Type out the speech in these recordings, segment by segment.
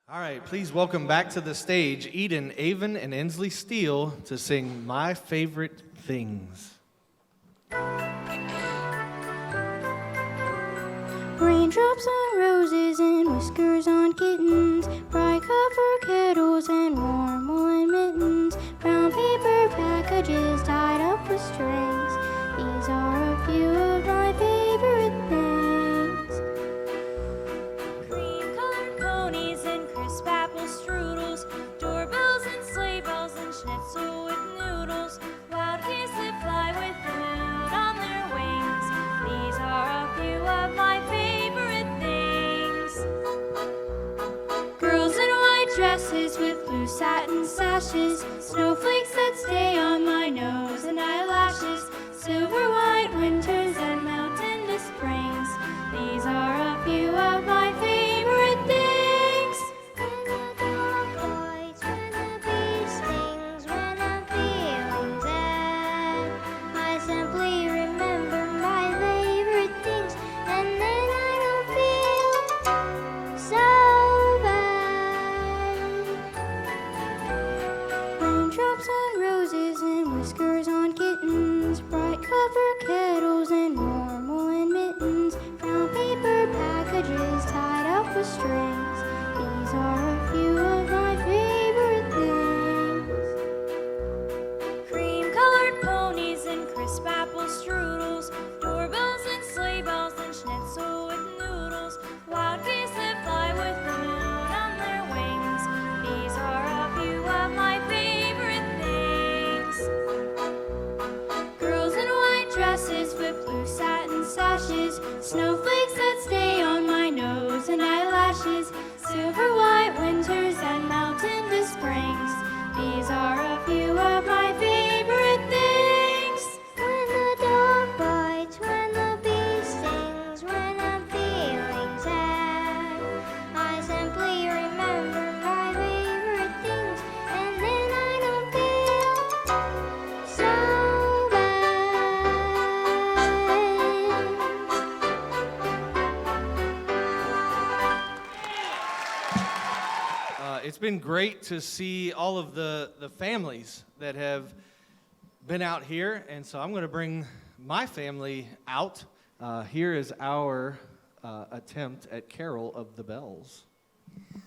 All right, please welcome back to the stage Eden, Avon, and Ensley Steele to sing My Favorite Things. Raindrops on roses and whiskers on kittens, bright copper kettles and warm woolen mittens, brown paper packages tied up with strings. These are a few of my favorite things. Cream-colored ponies and crisp apple strudels, doorbells and sleigh bells and schnitzel with noodles, wild geese that fly with the moon on their wings. These are a few of my favorite things. Girls in white dresses with blue satin sashes, snowflakes that stay on my nose and eyelashes, silver white winters and melt into springs. These are a few of my favorite things. When the dog bites, when the bee stings, when I'm feeling sad, I simply remember my favorite things, and then I don't feel so bad. Raindrops on roses and whiskers on kittens, bright copper kettles and warm woolen mittens, brown paper packages tied up with strings. These are a few of my favorite things. Cream-colored ponies and crisp apple strudels, doorbells and sleigh bells and schnitzel with noodles, wild geese that fly with the moon on their wings. These are a few of my favorite things. Girls in white dresses with blue satin sashes, snowflakes that stay on my nose and eyelashes, silver white winters and melt into springs. These are a few of my favorite things. When the dog bites, when the bee stings, when I'm feeling sad, I simply remember my favorite things, and then I don't feel so bad. It's been great to see all of the families that have been out here, and so I'm going to bring my family out. Here is our attempt at Carol of the Bells.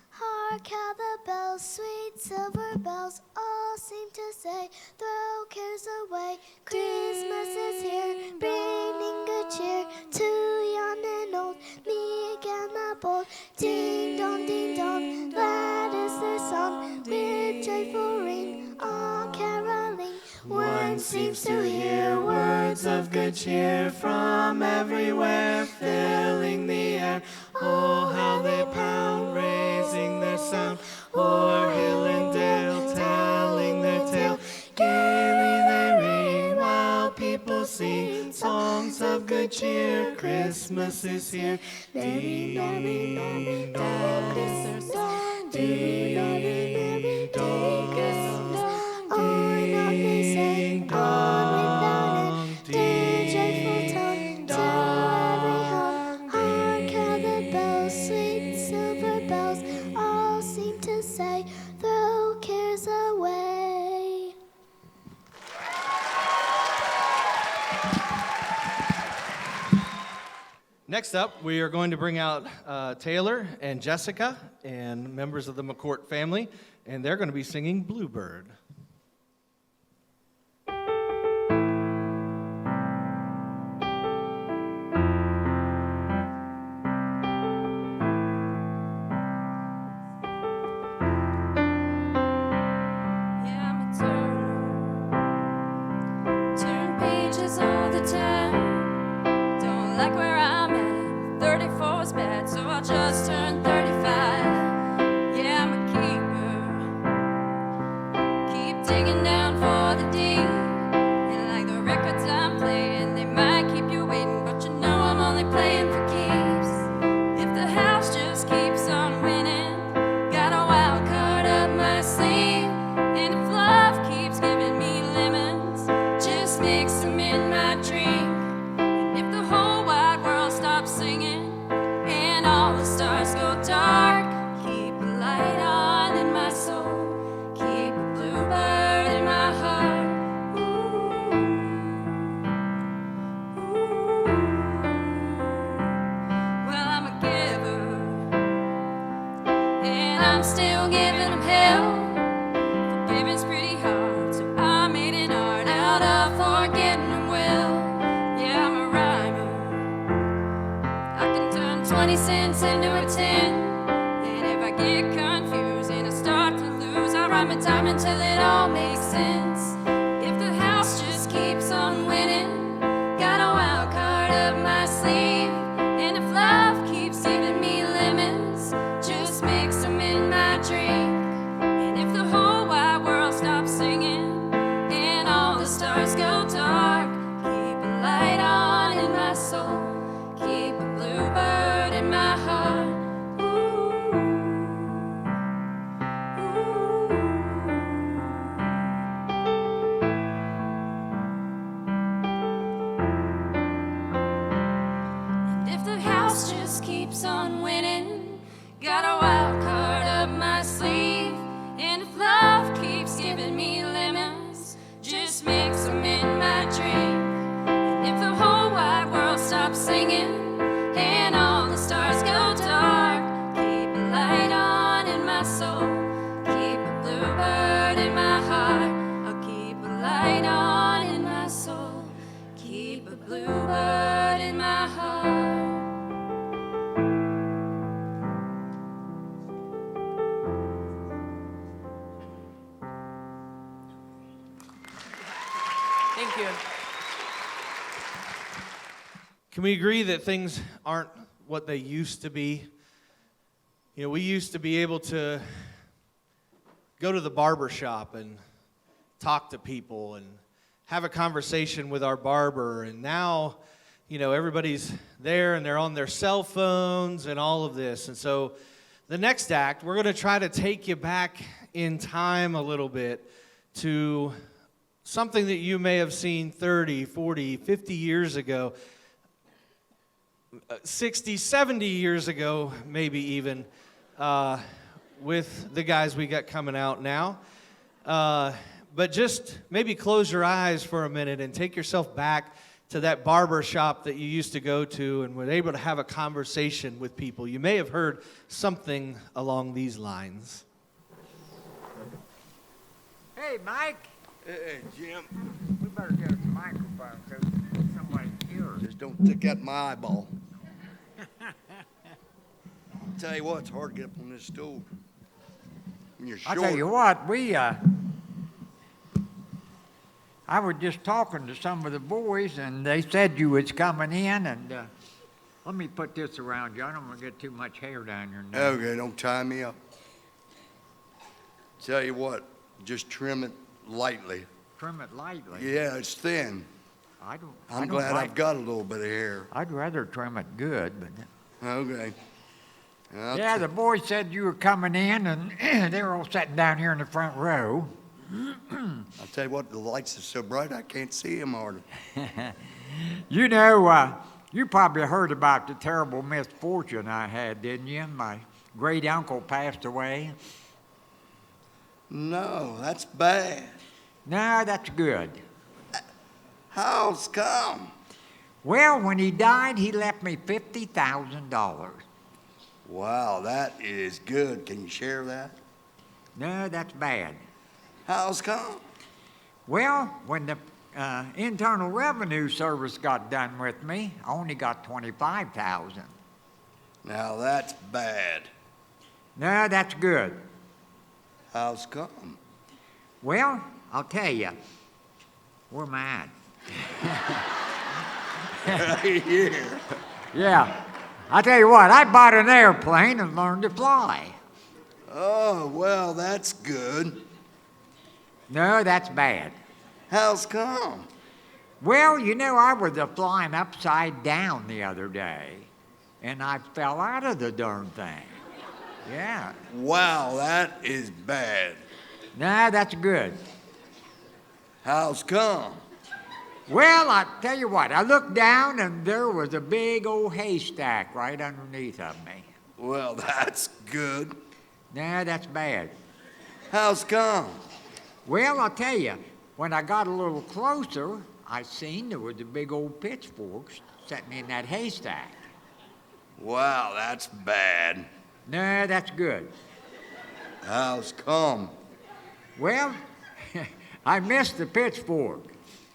Hark how the bells, sweet silver bells, all seem to say, throw cares away. Christmas is here, bringing good cheer to young and old, meek and the bold. Ding dong, glad is their song, with joyful ring, all caroling. One seems to hear words of good cheer from everywhere, filling the air. Oh, how they pound, raising their sound, o'er hill and dale, telling their tale. Gaily they ring while people sing songs of good cheer. Christmas is here. Ding dong, ding dong, ding dong, ding dong, ding dong, ding dong, hark how the bells, sweet silver bells, all seem to say, throw cares away. Next up, we are going to bring out Taylor and Jessica and members of the McCourt family, and they're going to be singing Bluebird. Yeah, I'm a turn pages all the time. Don't like where I'm at. 34 is bad, so I'll just turn 35. Yeah, I'm a keeper I'm still giving them hell. Forgiving's pretty hard, so I made an art out of forgetting them well. Yeah, I'm a rhymer. I can turn 20 cents into a 10. And if I get confused and I start to lose, I rhyme my time until it all makes sense. If the house just keeps on winning, got a wild card up my sleeve. And if love keeps giving me lemons, just mix them in my drink. And if the whole wide world stops singing and all the stars go dark, keep a light on in my soul, keep a bluebird in my heart. And if the house just keeps on winning, got a wild card up my sleeve. And if love keeps giving me lemons, just mix them in my drink. And if the whole wide world stops singing and all the stars go dark, keep a light on in my soul, keep a bluebird in my heart. I'll keep a light on in my soul, keep a bluebird in my heart. Thank you. Can we agree that things aren't what they used to be? You know, we used to be able to go to the barber shop and talk to people and have a conversation with our barber, and now, you know, everybody's there and they're on their cell phones and all of this. And so the next act, we're going to try to take you back in time a little bit to something that you may have seen 30, 40, 50 years ago, 60, 70 years ago, maybe even, with the guys we got coming out now. But just maybe close your eyes for a minute and take yourself back to that barber shop that you used to go to and were able to have a conversation with people. You may have heard something along these lines. Hey, Mike. Hey, Jim, We better get a microphone so somebody hears. just don't stick out my eyeball. Tell you what, it's hard to get up on this stool. When you're I short. tell you what, I was just talking to some of the boys, and they said you was coming in, and let me put this around you. I don't want to get too much hair down your neck. Okay, don't tie me up. Tell you what, just trim it lightly. Trim it lightly. Yeah, it's thin. I don't Glad like, I've got a little bit of hair. I'd rather trim it good, but Okay. yeah, the boys said you were coming in, and they were all sitting down here in the front row. I'll tell you what, the lights are so bright I can't see them hardly. You know, you probably heard about the terrible misfortune I had, didn't you? My great uncle passed away. No, that's bad. No, that's good. How's come? Well, when he died, he left me $50,000. Wow, that is good. Can you share that? No, that's bad. How's come? Well, when the Internal Revenue Service got done with me, I only got $25,000. Now that's bad. No, that's good. How's come? Well, I'll tell you. Where am I at? Right here. Yeah. I'll tell you what, I bought an airplane and learned to fly. Oh, well, that's good. No, that's bad. How's come? Well, you know, I was flying upside down the other day, and I fell out of the darn thing. Yeah. Wow, that is bad. No, that's good. How's come? Well, I tell you what, I looked down, and there was a big old haystack right underneath of me. Well, that's good. No, that's bad. How's come? Well, I'll tell you, when I got a little closer, I seen there was a big old pitchfork sitting in that haystack. Wow, that's bad. No, that's good. How's come? Well, I missed the pitchfork.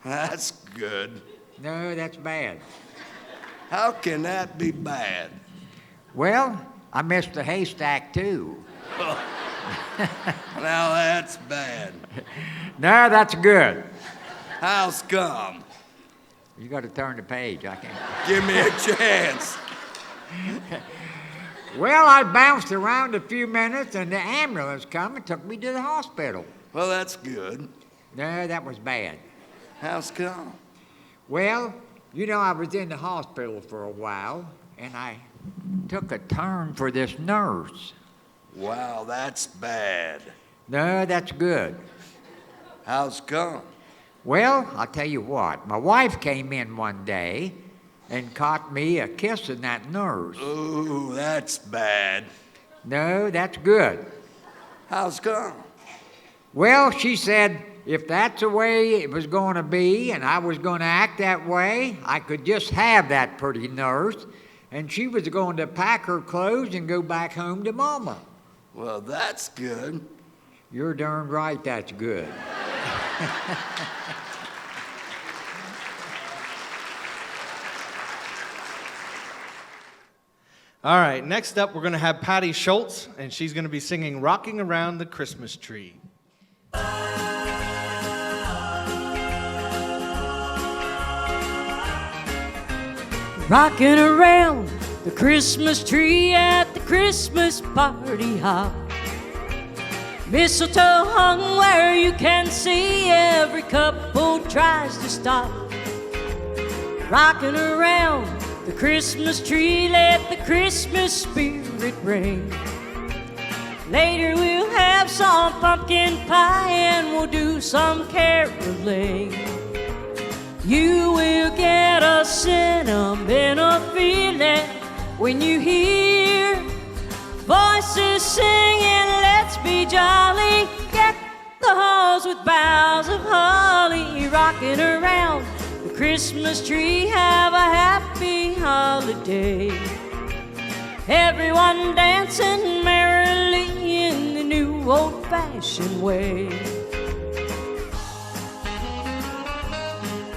That's good. No, that's bad. How can that be bad? Well, I missed the haystack too. Now that's bad. No, that's good. How's come? You got to turn the page. I can't. Give me a chance. Well, I bounced around a few minutes, and the ambulance come and took me to the hospital. Well, that's good. No, that was bad. How's come? Well, you know, I was in the hospital for a while, and I took a turn for this nurse. Wow, that's bad. No, that's good. How's come? Well, I'll tell you what. My wife came in one day and caught me a kissing that nurse. Ooh, that's bad. No, that's good. How's come? Well, she said if that's the way it was going to be and I was going to act that way, I could just have that pretty nurse, and she was going to pack her clothes and go back home to Mama. Well, that's good. You're darn right that's good. All right, next up, we're going to have Patty Schultz, and she's going to be singing Rocking Around the Christmas Tree. Rocking around the Christmas tree at the Christmas party hop. Mistletoe hung where you can see, every couple tries to stop. Rocking around the Christmas tree, let the Christmas spirit ring. Later we'll have some pumpkin pie and we'll do some caroling. You will get a sentimental feeling when you hear voices singing, let's be jolly. Deck the halls with boughs of holly, rocking around the Christmas tree. Have a happy holiday. Everyone dancing merrily in the new old-fashioned way.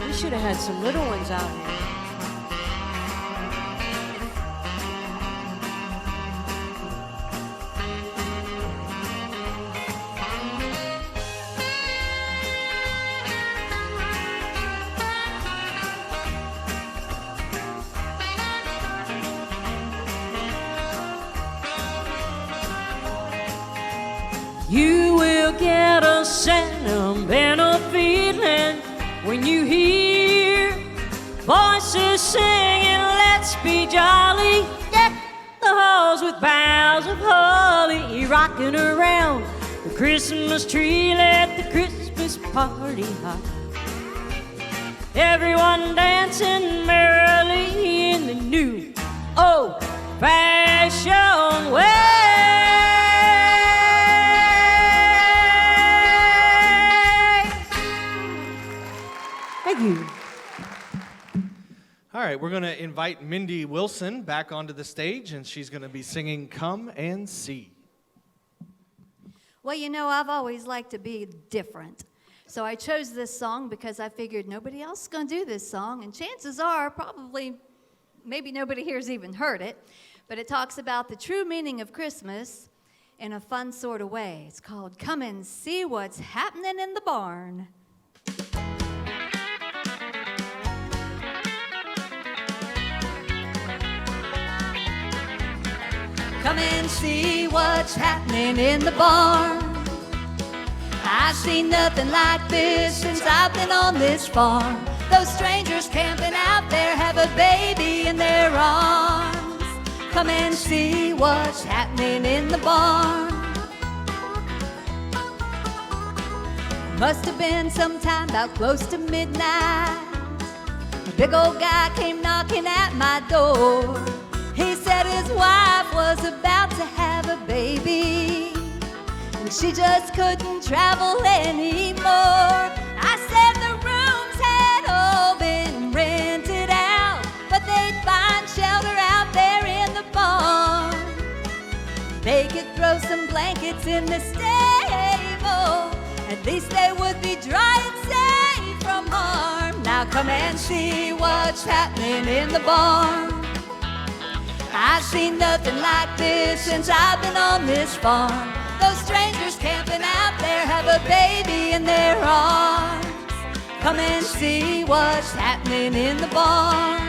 We should have had some little ones out here. You will get a sentimental feeling when you hear voices singing, let's be jolly. Deck the halls with boughs of holly, rocking around the Christmas tree. Let the Christmas party hop. Everyone dancing merrily in the new old-fashioned way. Thank you. All right, we're going to invite Mindy Wilson back onto the stage, and she's going to be singing Come and See. Well, you know, I've always liked to be different. So I chose this song because I figured nobody else is going to do this song, and chances are probably maybe nobody here's even heard it, but it talks about the true meaning of Christmas in a fun sort of way. It's called Come and See What's Happening in the Barn. Come and see what's happening in the barn. I've seen nothing like this since I've been on this farm. Those strangers camping out there have a baby in their arms. Come and see what's happening in the barn. Must have been sometime about close to midnight. A big old guy came knocking at my door. He said his wife was about to have a baby, and she just couldn't travel anymore. I said the rooms had all been rented out, but they'd find shelter out there in the barn. They could throw some blankets blankets in the stable. At least they would be dry and safe from harm. Now come and see what's happening in the barn. I've seen nothing like this since I've been on this farm. Those strangers camping out there have a baby in their arms. Come and see what's happening in the barn.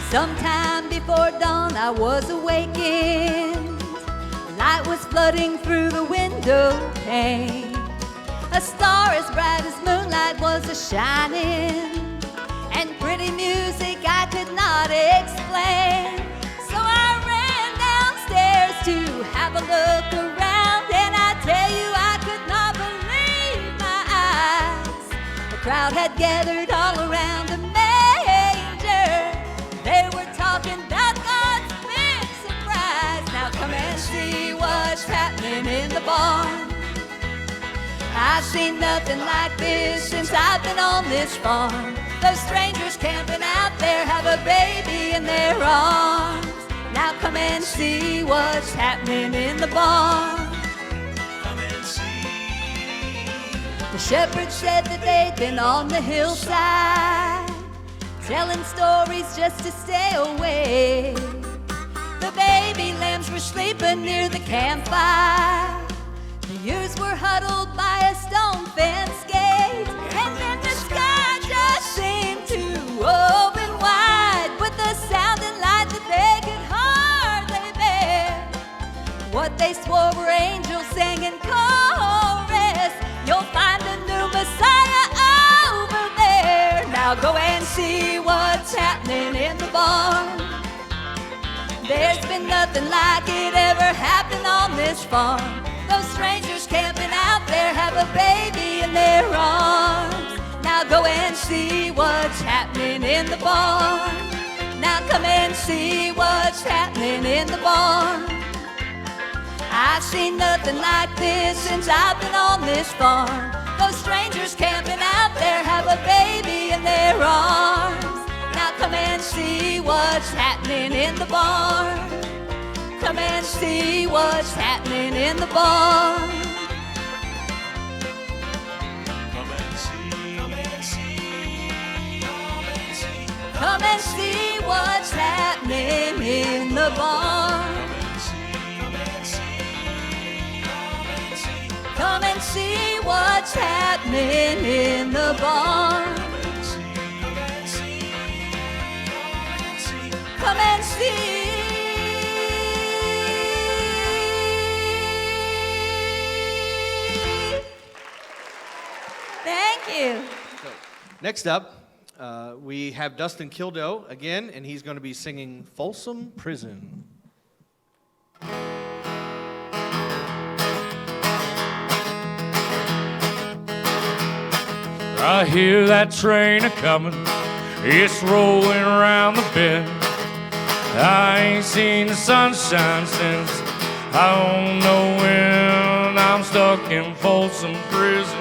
Sometime before dawn I was awakened. Light was flooding through the window pane. A star as bright as moonlight was a-shining, and pretty music I could not explain. So I ran downstairs to have a look around, and I tell you I could not believe my eyes. The crowd had gathered all around the manger. They were talking about God's big surprise. Now come and see what's happening in the barn. I've seen nothing like this since I've been on this farm. Those strangers camping out there have a baby in their arms. Now come and see what's happening in the barn. Come and see. The shepherd said that they'd been on the hillside, telling stories just to stay away. The baby lambs were sleeping near the campfire. The ewes were huddled by a stone fence gate. And then the sky just seemed to open wide, with the sound and light that they could hardly bear. What they swore were angels sang in chorus. You'll find a new Messiah over there. Now go and see what's happening in the barn. There's been nothing like it ever happened on this farm. Those strangers camping out there have a baby in their arms. Now go and see what's happening in the barn. Now come and see what's happening in the barn. I've seen nothing like this since I've been on this farm. Those strangers camping out there have a baby in their arms. Now come and see what's happening in the barn. Come and see what's happening in the barn. Come and see. Come and see. Come and see. Come and see what's happening in the barn. Come and see what's happening in the barn. Come and see. Thank you. Next up, we have Dustin Kildow again, and he's going to be singing Folsom Prison. I hear that train a-comin', it's rolling around the bend. I ain't seen the sunshine since I don't know when. I'm stuck in Folsom Prison,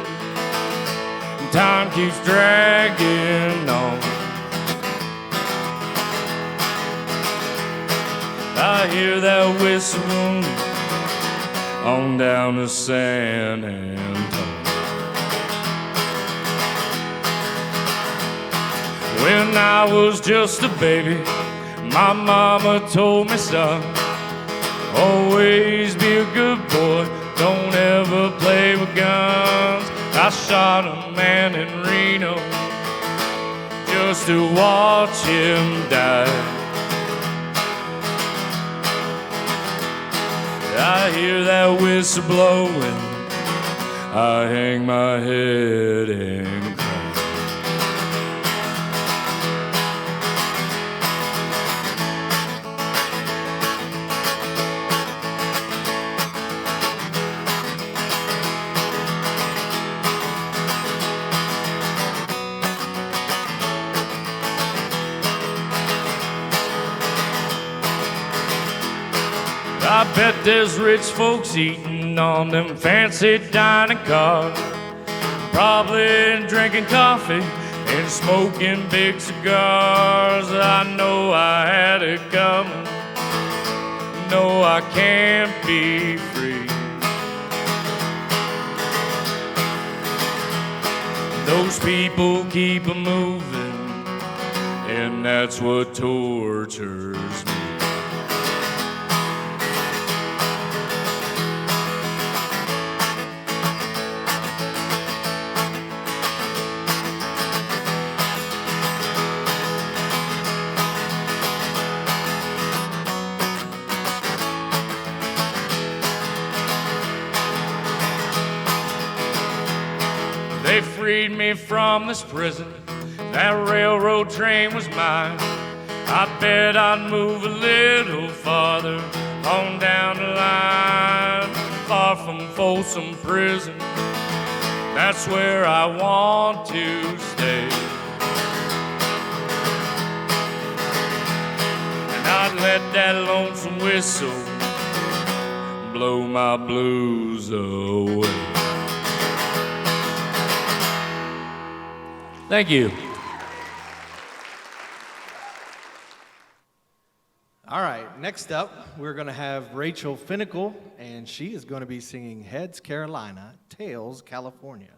and time keeps dragging on. I hear that whistle on down to San Antonio. When I was just a baby, my mama told me, son, always be a good boy, don't ever play with guns. I shot a man in Reno just to watch him die. I hear that whistle blowing, I hang my head and cry. I bet there's rich folks eating on them fancy dining cars, probably drinking coffee and smoking big cigars. I know I had it coming, know I can't be free. Those people keep a moving, and that's what tortures me. They freed me from this prison. That railroad train was mine. I bet I'd move a little farther on down the line. Far from Folsom Prison, that's where I want to stay. And I'd let that lonesome whistle blow my blues away. Thank you. All right, next up, we're going to have Rachel Finnicle, and she is going to be singing Heads, Carolina, Tails, California.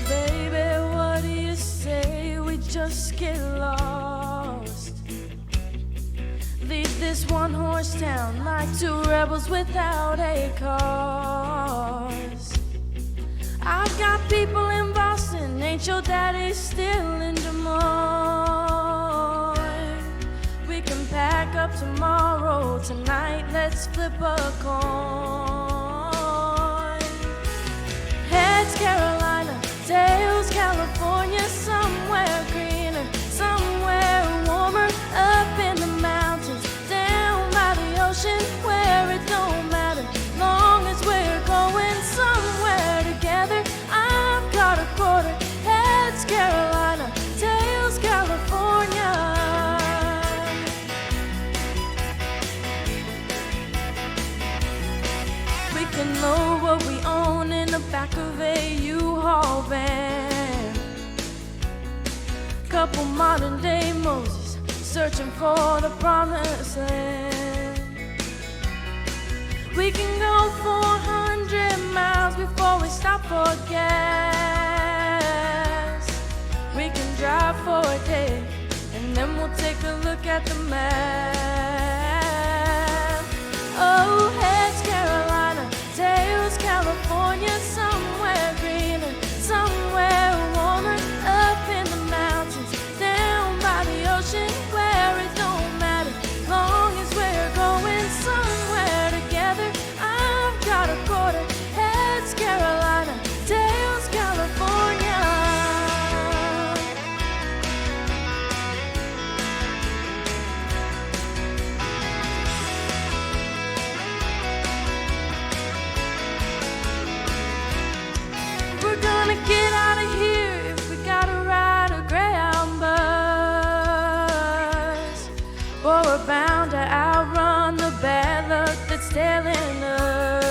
Baby, what do you say we just get lost? Leave this one-horse town like two rebels without a cause. I've got people in Boston, ain't your daddy still in Des Moines? We can pack up tomorrow, tonight let's flip a coin. Heads, Carolina, tails, California, somewhere greener, somewhere warmer, up in the mountains, down by the ocean, where it don't matter, long as we're going somewhere together. I've got a quarter. Heads, Carolina, tails, California. We can load what we own in the back of a U-Haul van. Couple modern day Moses searching for the promised land. We can go 400 miles before we stop for gas. We can drive for a day and then we'll take a look at the map. Oh, heads, Carolina, tails, California, somewhere greener, somewhere warmer, up in the mountains, down by the ocean, where it don't matter, long as we're going somewhere together. I've got a quarter. Heads, Carolina, tails, California. We're gonna get out of here if we gotta ride a Greyhound bus, or we're bound to outrun the bad luck that's tailing us.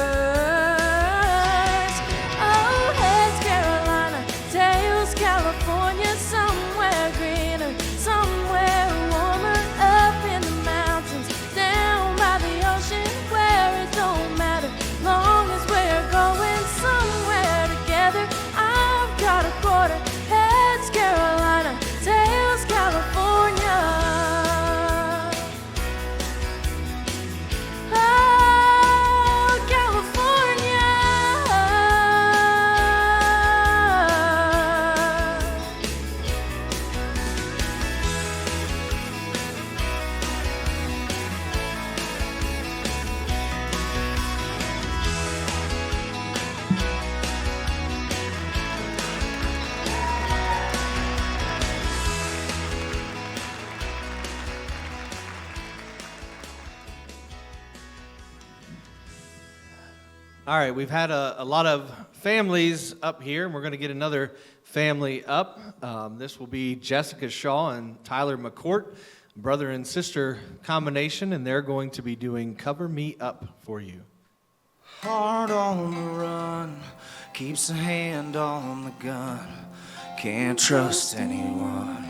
Oh, heads, Carolina, tails, California, somewhere greener, somewhere warmer, up in the mountains, down by the ocean, where it don't matter, long as we're going somewhere together. I've got a quarter. Heads, Carolina, tails, California. Oh, California. All right, we've had a lot of families up here, and we're going to get another family up. This will be Jessica Shaw and Tyler McCourt. brother and sister combination, and they're going to be doing Cover Me Up for you. Hard on the run, keeps a hand on the gun, can't trust anyone.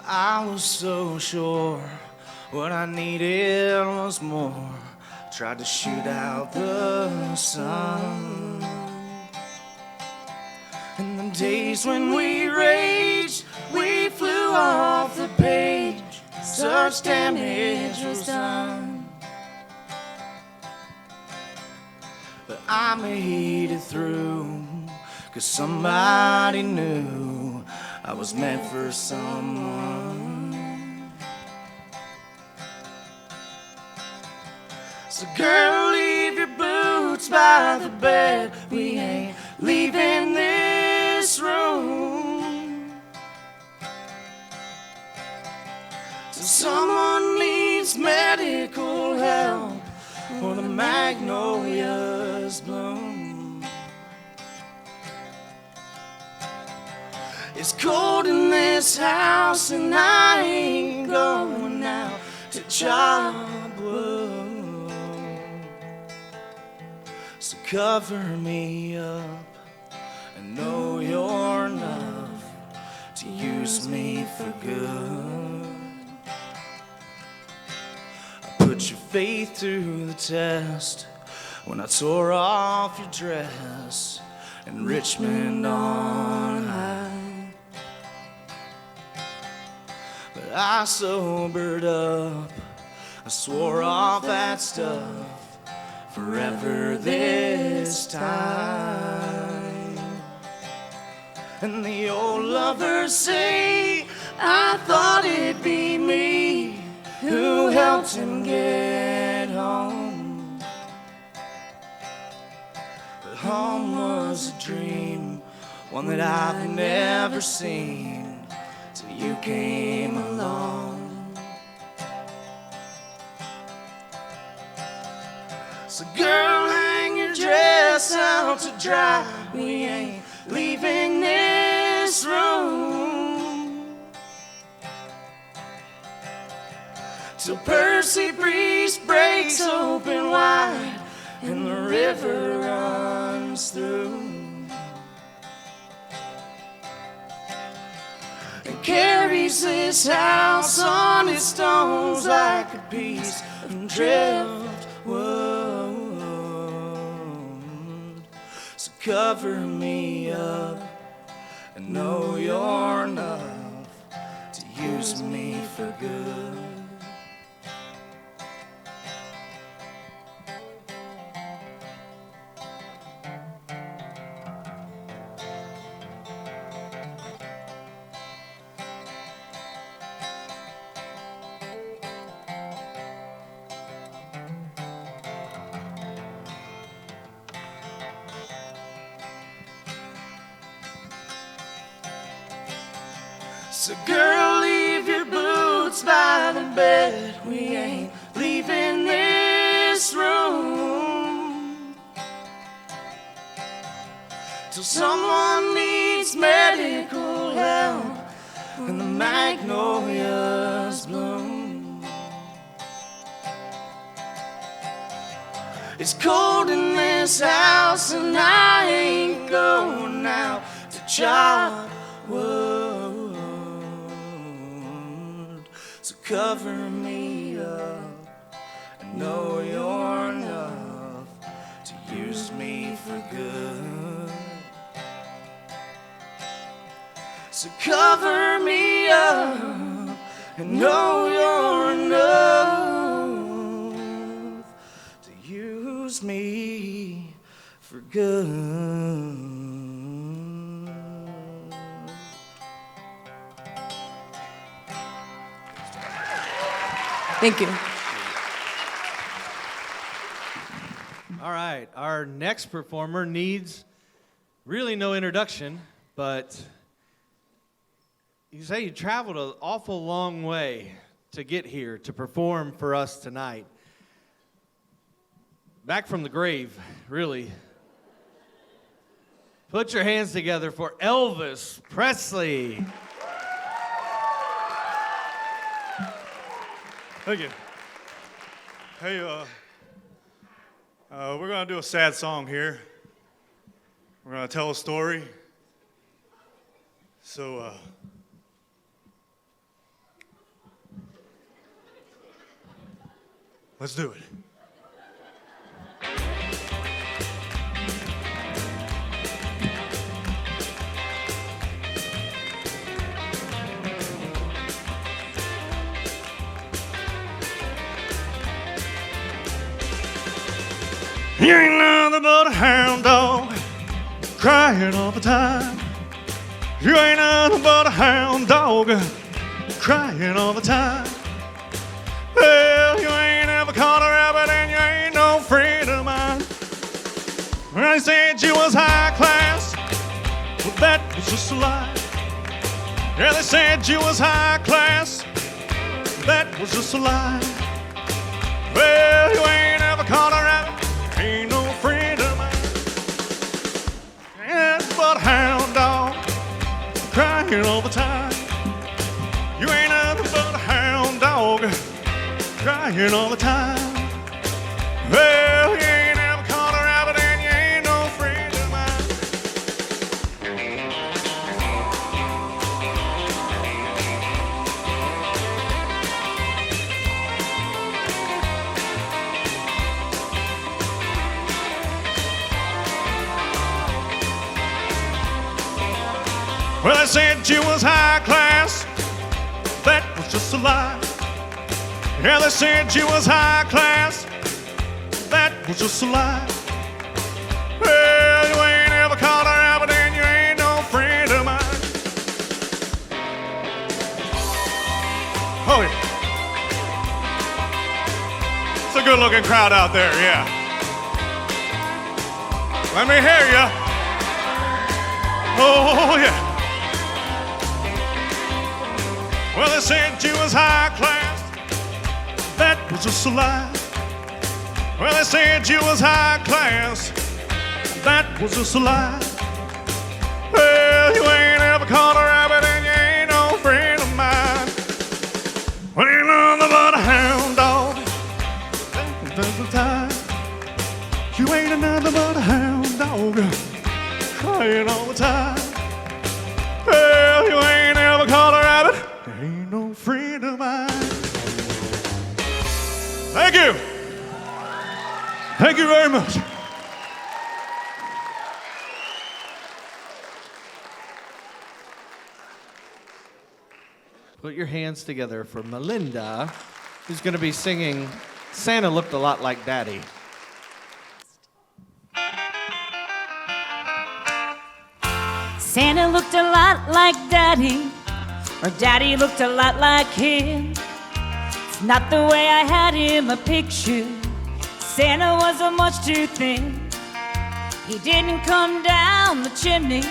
I was so sure what I needed was more, tried to shoot out the sun. In the days when we raged, we flew off the page, such damage was done. But I made it through, 'cause somebody knew I was meant for someone. So girl, leave your boots by the bed, we ain't leaving this room till someone needs medical help or the magnolias bloom. It's cold in this house and I ain't going out to chop wood. So cover me up and know you're enough to use me for good. I put your faith to the test when I tore off your dress in Richmond on high. But I sobered up, I swore off that stuff forever this time. And the old lovers say I thought it'd be me who helped him get home. But home was a dream, one that I've never seen till you came along. So girl, hang your dress out to dry, we ain't leaving this room till Percy Priest breaks open wide and the river runs through and carries this house on its stones like a piece of driftwood. So cover me up and know you're enough to use me for good. So girl, leave your boots by the bed, we ain't leaving this room till someone needs medical help and the magnolias bloom. It's cold in this house and I ain't going out to chop wood. So cover me up and know you're enough to use me for good. So cover me up and know you're enough to use me for good. Thank you. All right, our next performer needs really no introduction, but you say you traveled an awful long way to get here to perform for us tonight. Back from the grave, really. Put your hands together for Elvis Presley. Thank you. Hey, we're going to do a sad song here. We're going to tell a story. So, let's do it. You ain't nothing but a hound dog, crying all the time. You ain't nothing but a hound dog, crying all the time. Well, you ain't ever caught a rabbit and you ain't no friend of mine. When I said you was high class, well, that was just a lie. Yeah, they said you was high class, that was just a lie. Well, you ain't ever caught a rabbit, ain't no friend of mine. And but a hound dog, crying all the time. You ain't nothing but a hound dog, crying all the time. Well, you ain't ever caught a rabbit and you ain't no friend of mine. Well, I said you was high class, that was just a lie. Yeah, they said you was high class, that was just a lie. Well, you ain't ever caught a rabbit and you ain't no friend of mine. Oh, yeah. It's a good looking crowd out there, yeah. Let me hear ya. Oh, yeah. Well, they said you was high class, that was just a lie. Well, they said you was high class, that was just a lie. Well, you ain't ever caught a rabbit and you ain't no friend of mine. Well, you nothing but a hound dog, that's the time. You ain't nothing but a hound dog, crying all the time. Well, you ain't ever caught a rabbit, ain't no friend of mine. Thank you. Thank you very much. Put your hands together for Melinda, who's going to be singing Santa Looked a Lot Like Daddy. Santa looked a lot like Daddy, or Daddy looked a lot like him. It's not the way I had him a picture. Santa was a much too thin. He didn't come down the chimney,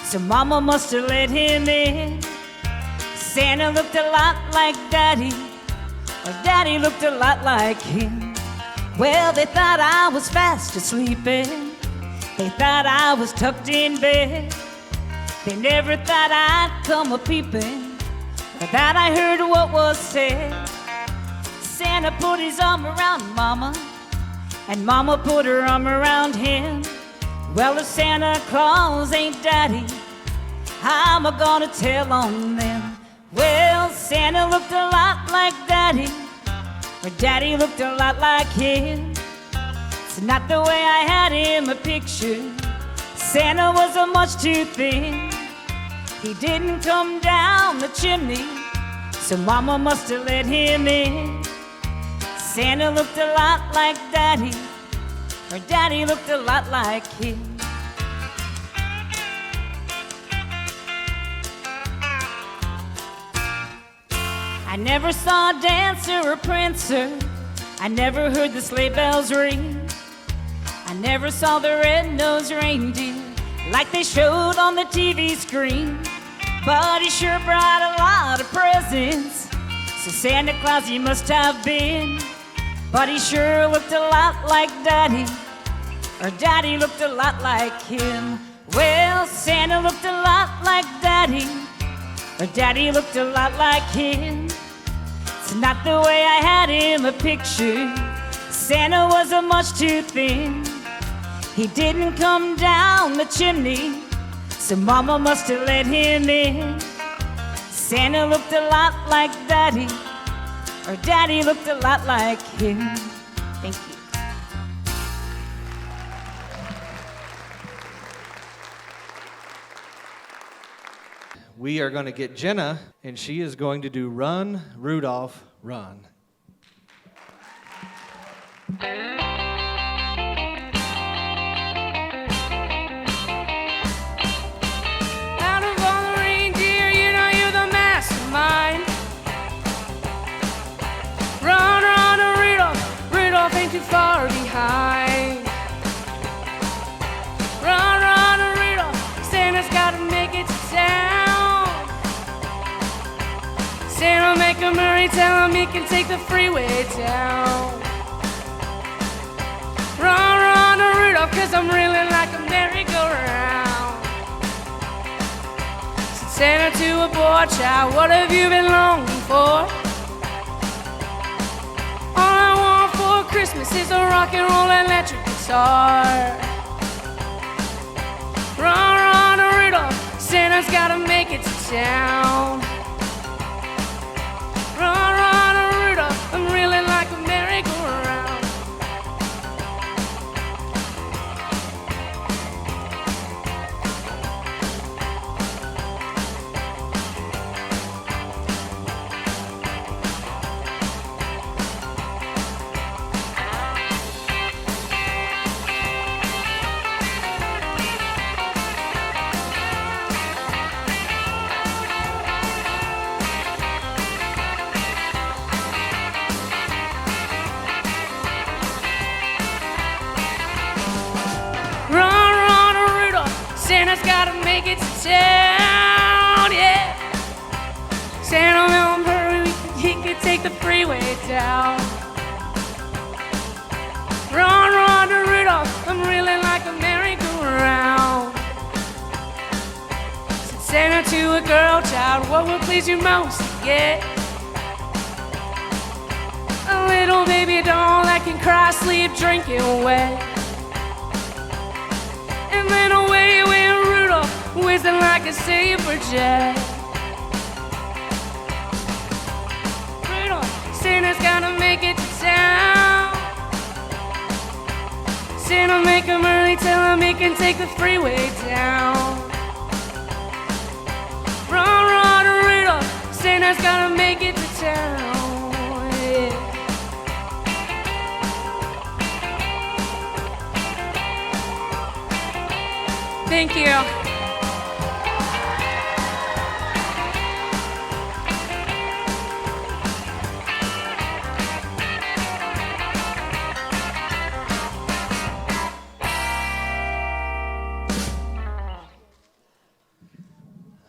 so Mama must have let him in. Santa looked a lot like Daddy, or Daddy looked a lot like him. Well, they thought I was fast asleep, and they thought I was tucked in bed. They never thought I'd come a-peeping, or that I heard what was said. Santa put his arm around Mama, and Mama put her arm around him. Well, if Santa Claus ain't Daddy, how am I gonna tell on them? Well, Santa looked a lot like Daddy, or Daddy looked a lot like him. It's not the way I had him a picture. Santa was a much too thin. He didn't come down the chimney, so Mama must have let him in. Santa looked a lot like Daddy, or Daddy looked a lot like him. I never saw a dancer or prancer. I never heard the sleigh bells ring. I never saw the red-nosed reindeer like they showed on the TV screen. But he sure brought a lot of presents, so Santa Claus he must have been. But he sure looked a lot like Daddy, or Daddy looked a lot like him. Well, Santa looked a lot like Daddy, or Daddy looked a lot like him. It's It's not the way I had him a picture. Santa was a much too thin. He didn't come down the chimney, so Mama must have let him in. Santa looked a lot like Daddy, or Daddy looked a lot like him. Thank you. We are going to get Jenna, and she is going to do Run, Rudolph, Run. Out of all the reindeer, you know you're the mastermind. Run, run, Rudolph, Rudolph ain't too far behind. Run, run, Rudolph, Santa's gotta make it to town. Santa make him hurry, tell him he can take the freeway down. Run, run, Rudolph, 'cause I'm reeling like a merry-go-round. Said Santa to a boy child, what have you been longing for? All I want for Christmas is a rock and roll electric guitar. Run, run, Rudolph, Santa's gotta make it to town. Run, run, Rudolph, I'm reeling like a merry-go-round. Santa's gotta make it to town, yeah. Santa will him hurry, he can take the freeway down. Run, run, Rudolph, I'm reeling like a merry-go-round. Said Santa to a girl child, what would please you most to get? A little baby doll that can cry, sleep, drinking wet. And then away went Rudolph, whizzing like a saber jet. Rudolph, Santa's gotta make it to town. Santa make him early, tell him he can take the freeway down. Run, run, Rudolph, Santa's gotta make it to town, yeah. Thank you.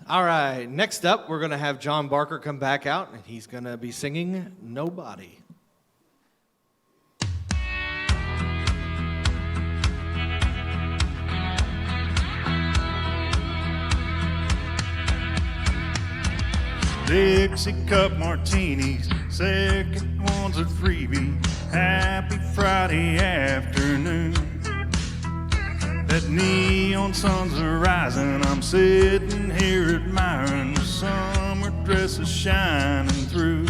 All right, next up, we're going to have John Barker come back out, and he's going to be singing Nobody. Dixie cup martinis, second one's a freebie. Happy Friday afternoon. That neon sun's rising, I'm sitting here admiring the summer dresses shining through.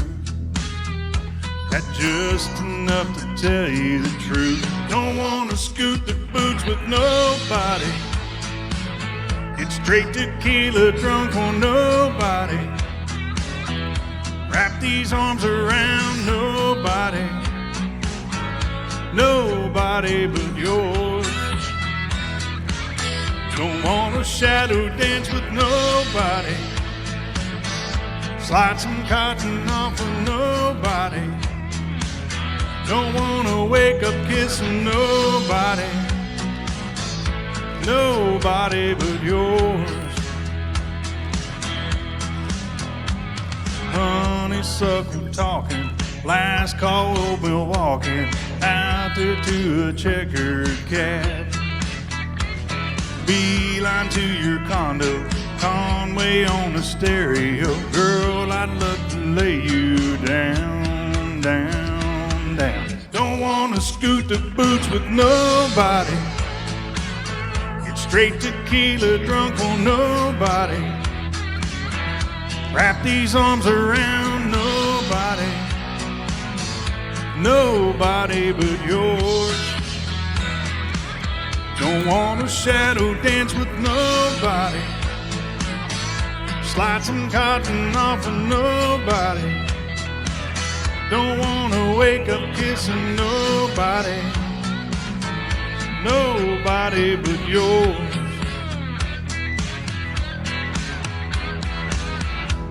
That's just enough to tell you the truth. Don't want to scoot the boots with nobody. Get straight tequila drunk on nobody. Wrap these arms around nobody. Nobody but yours. Don't want to shadow dance with nobody. Slide some cotton off of nobody. Don't want to wake up kissing nobody. Nobody but yours. Honeysuckle talking, last call old Milwaukee, out there to a checkered cab. Beeline to your condo, Conway on the stereo. Girl, I'd love to lay you down. to boots with nobody. Get straight tequila drunk on nobody. Wrap these arms around nobody. Nobody but yours. Don't want to shadow dance with nobody. Slide some cotton off of nobody. Don't want to wake up kissing nobody. Nobody but yours.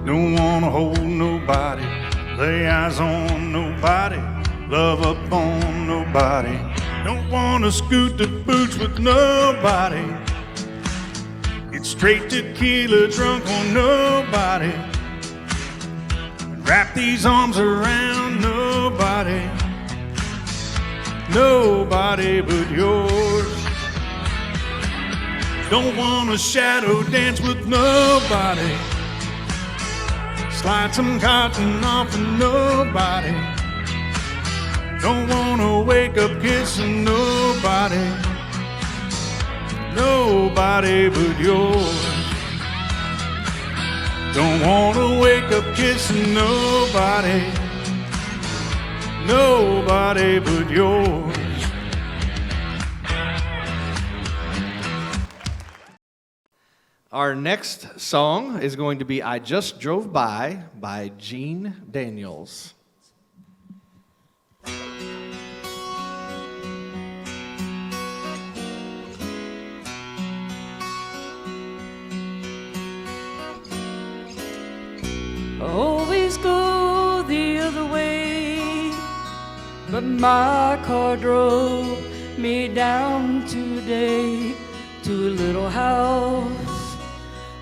Don't want to hold nobody. Lay eyes on nobody. Love up on nobody. Don't wanna scoot the boots with nobody. Get straight tequila drunk on nobody. Wrap these arms around nobody. Nobody but yours. Don't wanna shadow dance with nobody. Slide some cotton off of nobody. Don't wanna wake up kissing nobody. Nobody but yours. Don't wanna wake up kissing nobody. Nobody but yours. Our next song is going to be I Just Drove By Gene Daniels. Always go the other way, but my car drove me down today to a little house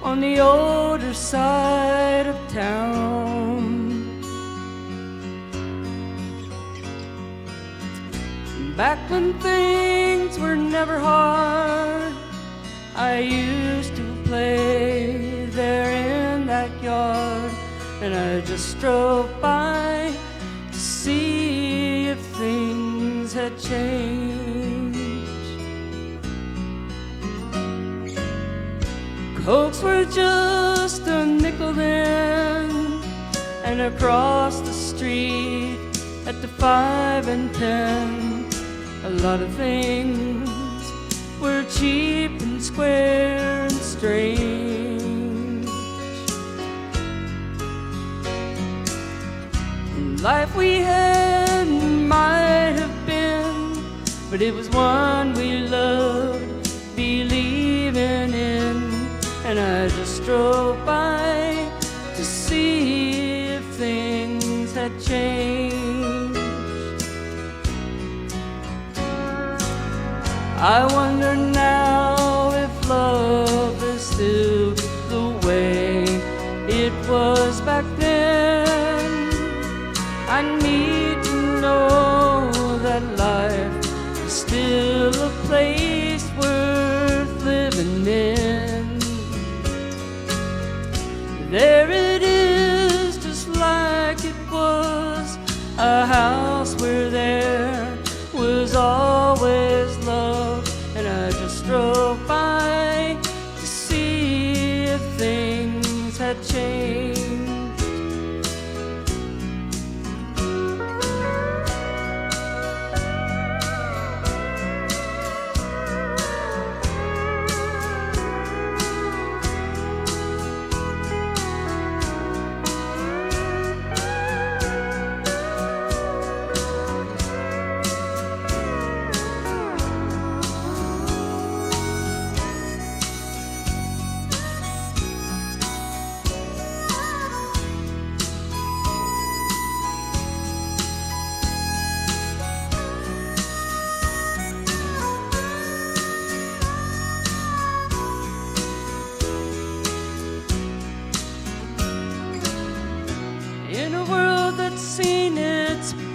on the older side of town. Back when things were never hard, I used to play there in that yard. And I just drove by to see if things had changed. Cokes were just a nickel then, and across the street at the 5 and 10, a lot of things were cheap and square and strange. Life we had might have been, but it was one we loved believing in. And I just drove by to see if things had changed. I wonder now if love is still the way it was back then. I need to know that life is still a place worth living in. There it is, just like it was, a house where there was always love. And I just drove by to see if things had changed.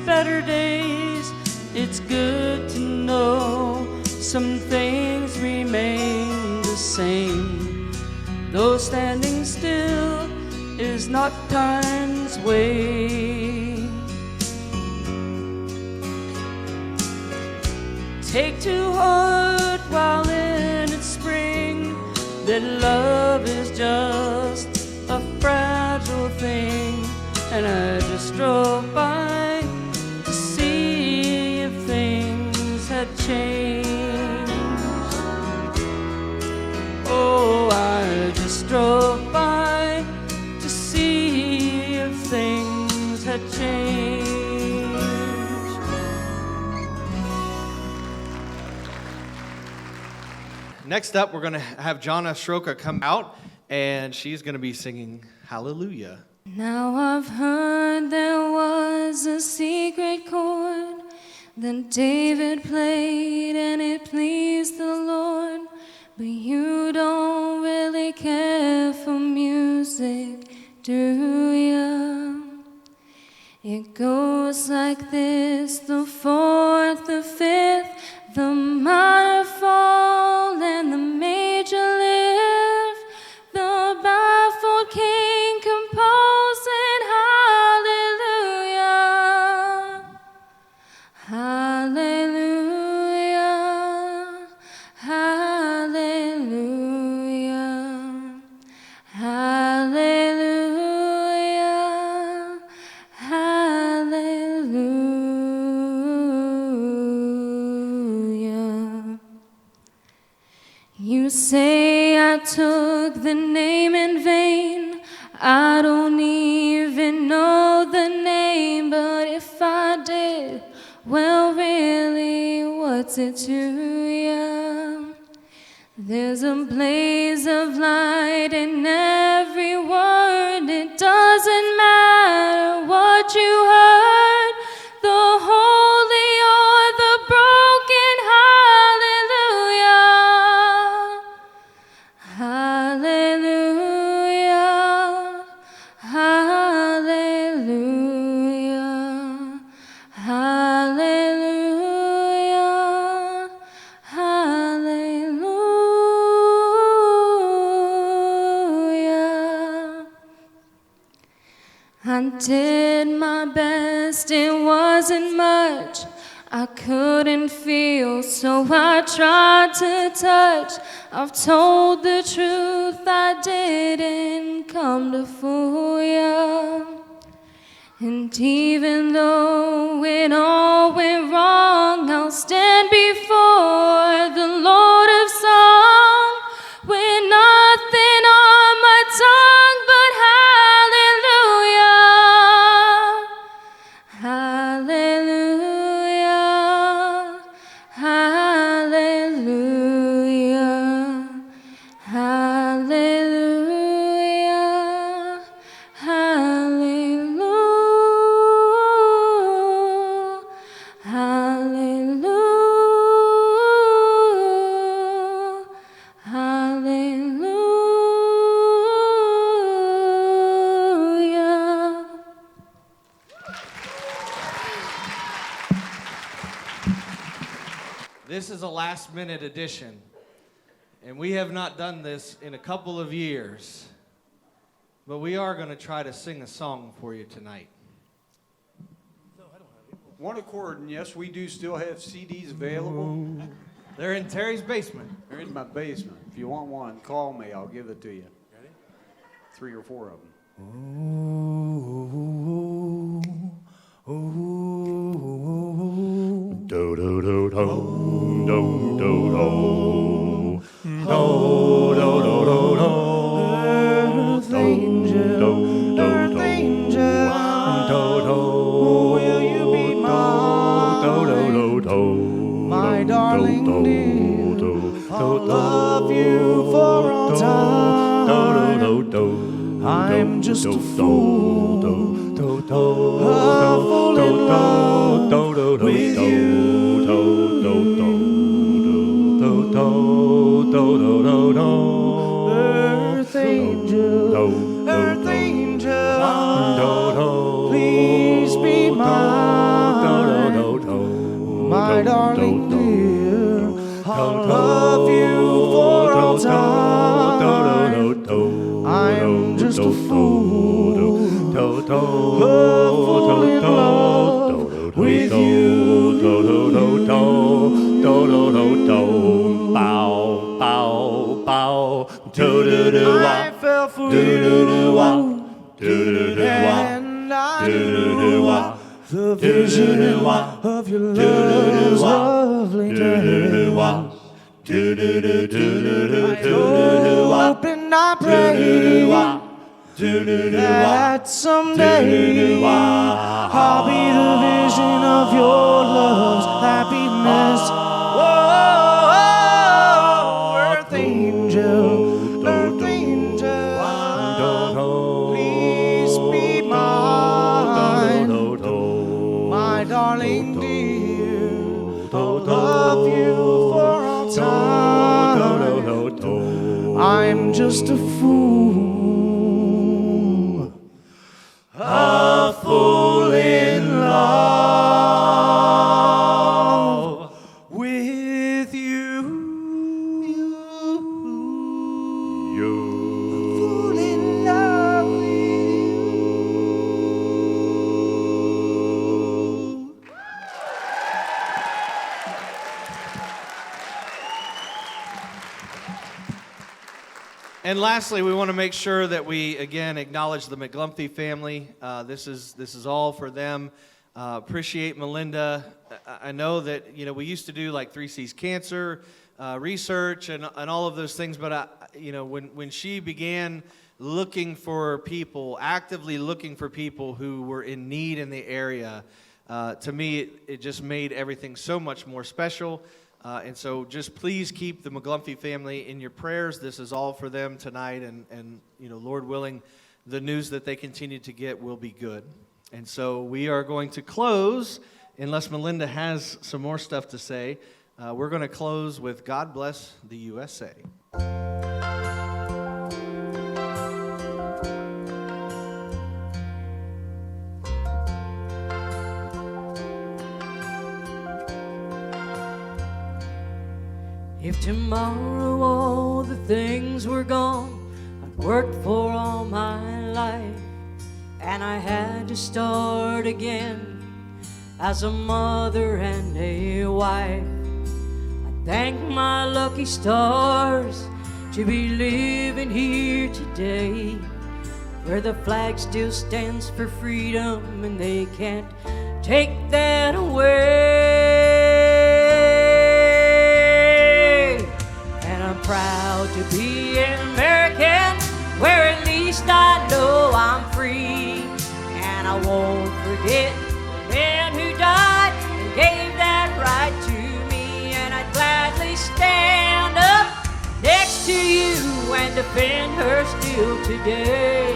Better days, it's good to know some things remain the same, though standing still is not time's way. take to heart while in its spring that love is just a fragile thing. And I just drove by to see if things had changed. Oh, I just drove by to see if things had changed. Next up, we're going to have Jonna Stroka come out, and she's going to be singing Hallelujah. Now I've heard there was a secret chord that David played and it pleased the Lord. But you don't really care for music, do you? It goes like this: the fourth, the fifth, the minor fall, and the major lift. The baffled king composing hallelujah, hallelujah, hallelujah, hallelujah, hallelujah. You say I took the name in vain. I don't even know the name, but if I did, well, really, what's it to you? There's a blaze of light in every word. It doesn't matter what you heard, the holy or the broken. Hallelujah, hallelujah, hallelujah, hallelujah. I did my best, it wasn't much. I couldn't feel, so I tried to touch. I've told the truth, I didn't come to fool you. And even though it all went wrong, I'll stand before the Lord of song with nothing on my tongue but hallelujah, hallelujah, hallelujah, hallelujah, hallelujah, hallelujah, hallelujah. This is a last-minute edition, and we have not done this in a couple of years, but we are going to try to sing a song for you tonight. One accord, and yes, we do still have CDs available. They're in Terry's basement. They're in my basement. If you want one, call me. I'll give it to you. Ready? 3 or 4 of them. Do do do do do do do do do do Earth angel, earth angel, will you be mine? My darling dear, I'll love you for all time. I'm just a fool, fall in love with you. Earth angel, earth angel, please be mine. My darling dear, I'll love you for all time. I'm just a fool, fall in love with you. The vision of your love's loveliness. I hope and I pray that someday I'll be the vision of your love's happiness. Whoa, earth angel, please be mine, my darling dear. I'll love you for all time. I'm just a fool in love with you. Fool in love with you. And lastly, we want to make sure that we again acknowledge the McGlumphy family. This is all for them. Appreciate Melinda. I know that we used to do like 3C's cancer research and all of those things, but when she began looking for people, actively looking for people who were in need in the area, to me it just made everything so much more special. And so just please keep the McGlumphy family in your prayers. This is all for them tonight, and Lord willing, the news that they continue to get will be good. And so we are going to close, unless Melinda has some more stuff to say, we're going to close with God Bless the USA. If tomorrow all the things were gone I'd worked for all my life, and I had to start again as a mother and a wife, I thank my lucky stars to be living here today, where the flag still stands for freedom and they can't take that away. I'm proud to be an American, where at least I know I'm free. And I won't forget the man who died and gave that right to me. And I'd gladly stand up next to you and defend her still today.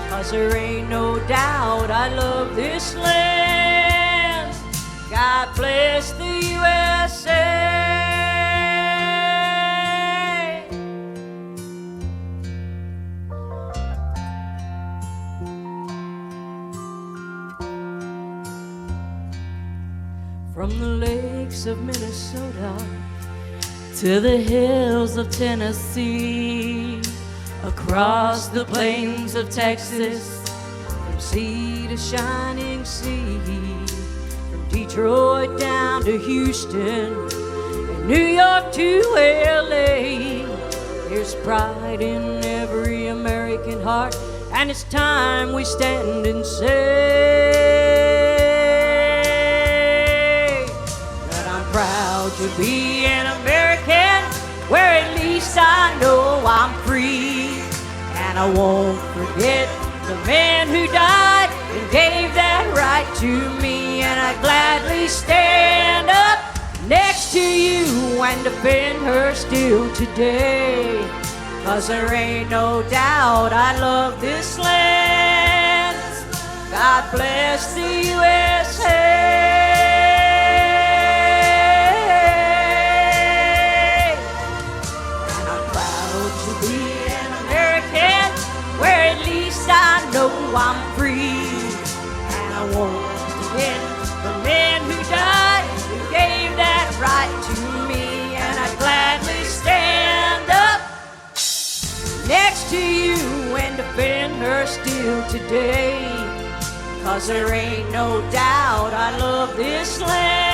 'Cause there ain't no doubt I love this land. God bless the USA. From the lakes of Minnesota to the hills of Tennessee, across the plains of Texas, from sea to shining sea, from Detroit down to Houston, and New York to LA. There's pride in every American heart, and it's time we stand and say proud to be an American, where at least I know I'm free. And I won't forget the man who died and gave that right to me. And I'd gladly stand up next to you and defend her still today. 'Cause there ain't no doubt I love this land. God bless the USA. I know I'm free, and I won't forget the man who died, who gave that right to me. And I'd gladly stand up next to you and defend her still today. 'Cause there ain't no doubt I love this land.